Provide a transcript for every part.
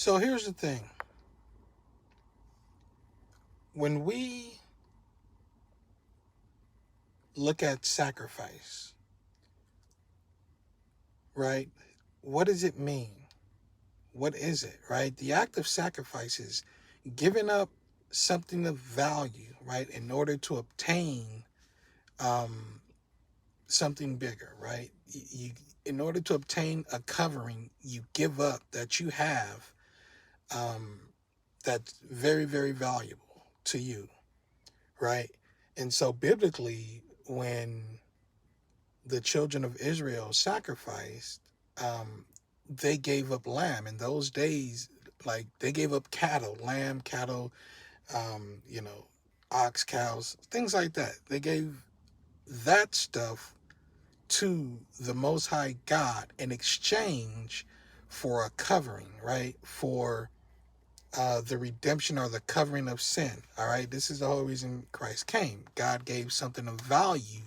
So here's the thing. When we look at sacrifice, right? What does it mean? What is it, right? The act of sacrifice is giving up something of value, right, in order to obtain um, something bigger, right? In order to obtain a covering, you give up that you have um, that's very, very valuable to you, right? And so, biblically, when the children of Israel sacrificed, um, they gave up lamb. In those days, like they gave up cattle, lamb, cattle, you know, ox, cows, things like that. They gave that stuff to the Most High God in exchange for a covering, right? For the redemption or the covering of sin. All right. This is the whole reason Christ came. God gave something of value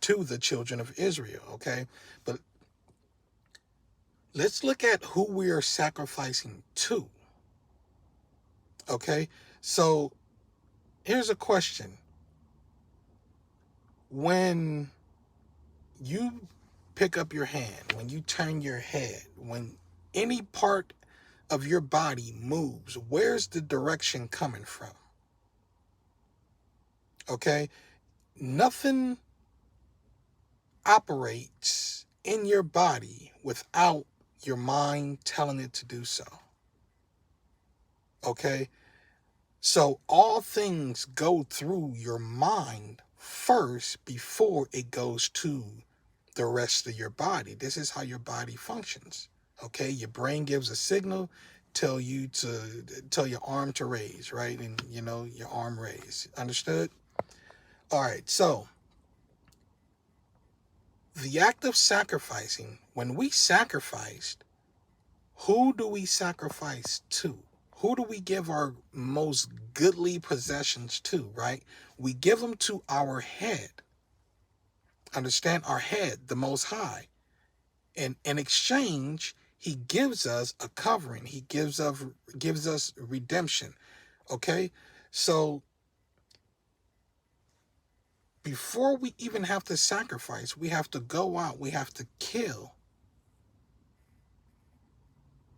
to the children of Israel. Okay. But let's look at who we are sacrificing to. Okay. So here's a question. When you pick up your hand, when you turn your head, when any part of your body moves, where's the direction coming from? Okay. Nothing operates in your body without your mind telling it to do so. Okay? So all things go through your mind first before it goes to the rest of your body. This is how your body functions. Okay? Your brain gives a signal, tell your arm to raise, right? And your arm raise. Understood? All right. So the act of sacrificing, when we sacrificed, who do we sacrifice to? Who do we give our most goodly possessions to, right? We give them to our head. Understand? Our head, the Most High. And in exchange, he gives us a covering. He gives us redemption. Okay? So before we even have to sacrifice, we have to go out, we have to kill,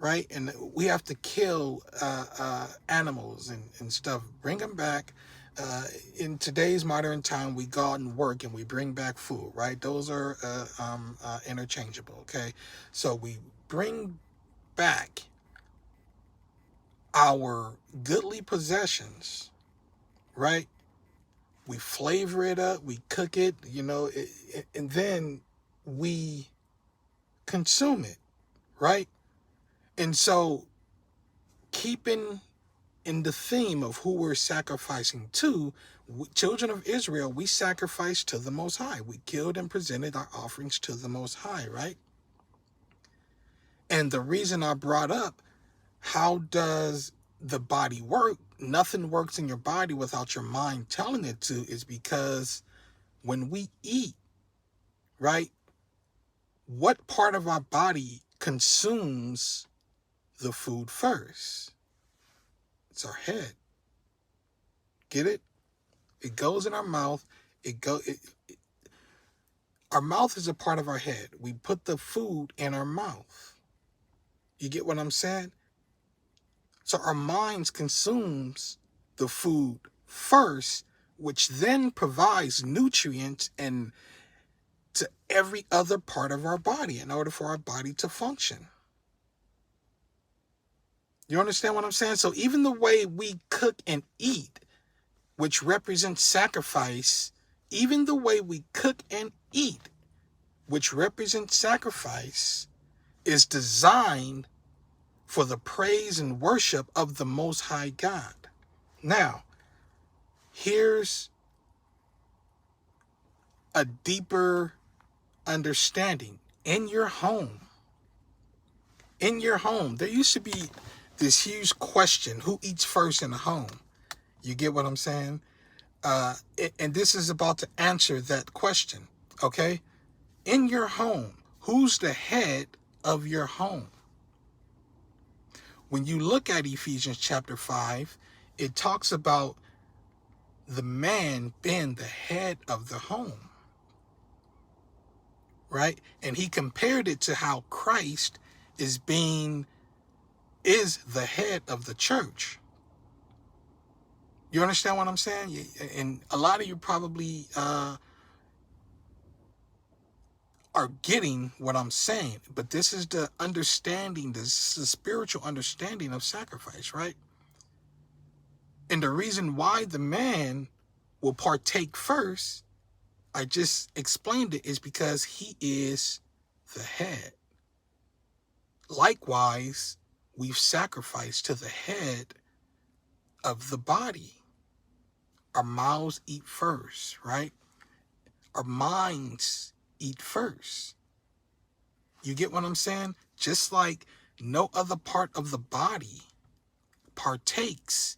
right? And we have to kill animals and stuff, bring them back. In today's modern time, we go out and work and we bring back food, right? Those are interchangeable, okay? So we bring back our goodly possessions, right? We flavor it up, we cook it, and then we consume it, right? And so keeping in the theme of who we're sacrificing to, children of Israel, we sacrificed to the Most High. We killed and presented our offerings to the Most High, right? And the reason I brought up, how does the body work? Nothing works in your body without your mind telling it to, is because when we eat, right, what part of our body consumes the food first? It's our head. Get it? It goes in our mouth. Our mouth is a part of our head. We put the food in our mouth. You get what I'm saying? So our minds consumes the food first, which then provides nutrients and to every other part of our body in order for our body to function. You understand what I'm saying? So even the way we cook and eat, which represents sacrifice, even the way we cook and eat, which represents sacrifice, is designed for the praise and worship of the Most High God. Now, here's a deeper understanding. In your home, there used to be this huge question: who eats first in the home? You get what I'm saying? And this is about to answer that question. Okay? In your home, who's the head of your home? When you look at Ephesians chapter 5, it talks about the man being the head of the home, right? And he compared it to how Christ is the head of the church. You understand what I'm saying? And a lot of you probably are getting what I'm saying, but this is the understanding, this is the spiritual understanding of sacrifice, right? And the reason why the man will partake first, I just explained it, is because he is the head. Likewise, we've sacrificed to the head of the body. Our mouths eat first, right? Our minds eat first. You get what I'm saying? Just like no other part of the body partakes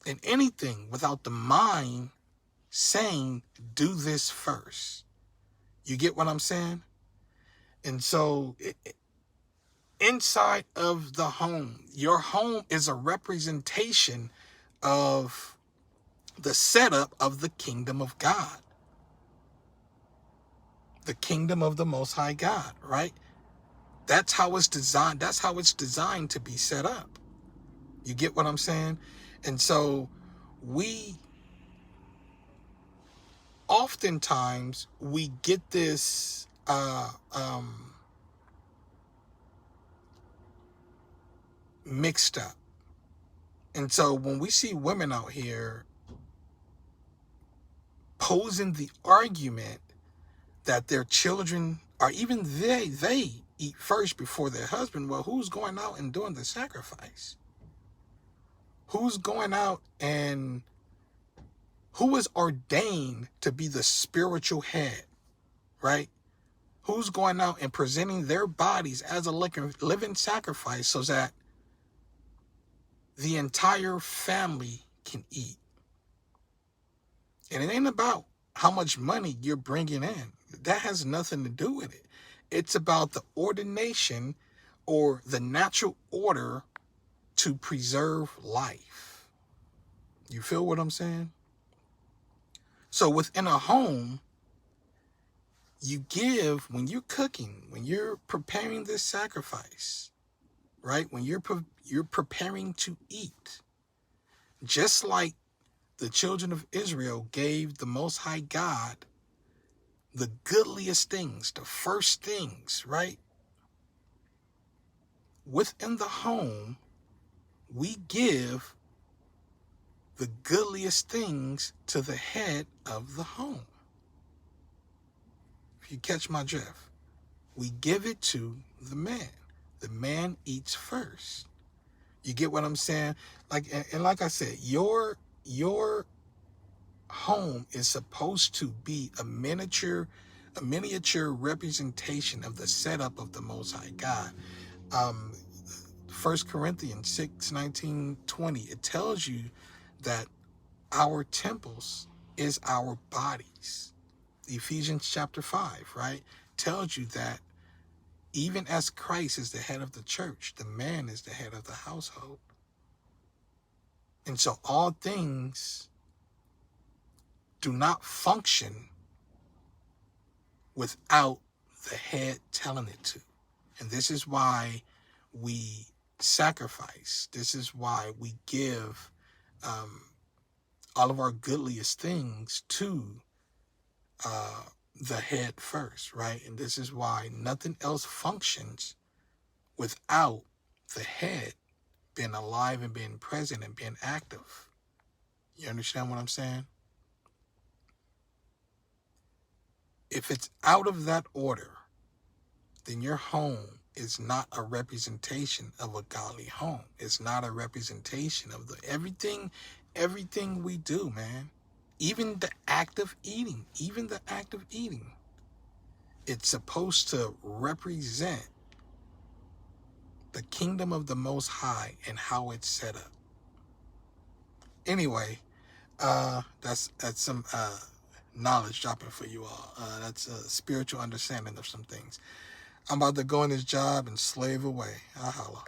in anything without the mind saying, do this first. You get what I'm saying? And so inside of the home, your home is a representation of the setup of the kingdom of God, the kingdom of the Most High God, right? That's how it's designed. That's how it's designed to be set up. You get what I'm saying? And so oftentimes we get this mixed up. And so when we see women out here posing the argument that their children, or even they eat first before their husband, well, who's going out and doing the sacrifice? Who's going out and who is ordained to be the spiritual head, right? Who's going out and presenting their bodies as a living sacrifice so that the entire family can eat? And it ain't about how much money you're bringing in. That has nothing to do with it. It's about the ordination or the natural order to preserve life. You feel what I'm saying? So within a home, you give, when you're cooking, when you're preparing this sacrifice, right? When you're preparing to eat, just like the children of Israel gave the Most High God the goodliest things, the first things, right? Within the home, we give the goodliest things to the head of the home. If you catch my drift, we give it to the man. The man eats first. You get what I'm saying? And like I said, your home is supposed to be a miniature representation of the setup of the Most High God. 1 Corinthians 6:19-20, it tells you that our temples is our bodies. Ephesians chapter 5, right, tells you that even as Christ is the head of the church, the man is the head of the household. And so all things do not function without the head telling it to. And this is why we sacrifice. This is why we give all of our goodliest things to the head first, right? And this is why nothing else functions without the head being alive and being present and being active. You understand what I'm saying? If it's out of that order, then your home is not a representation of a godly home. It's not a representation of everything we do, man. Even the act of eating, it's supposed to represent the kingdom of the Most High and how it's set up. Anyway, that's some knowledge dropping for you all. That's a spiritual understanding of some things. I'm about to go in this job and slave away. I'll holla.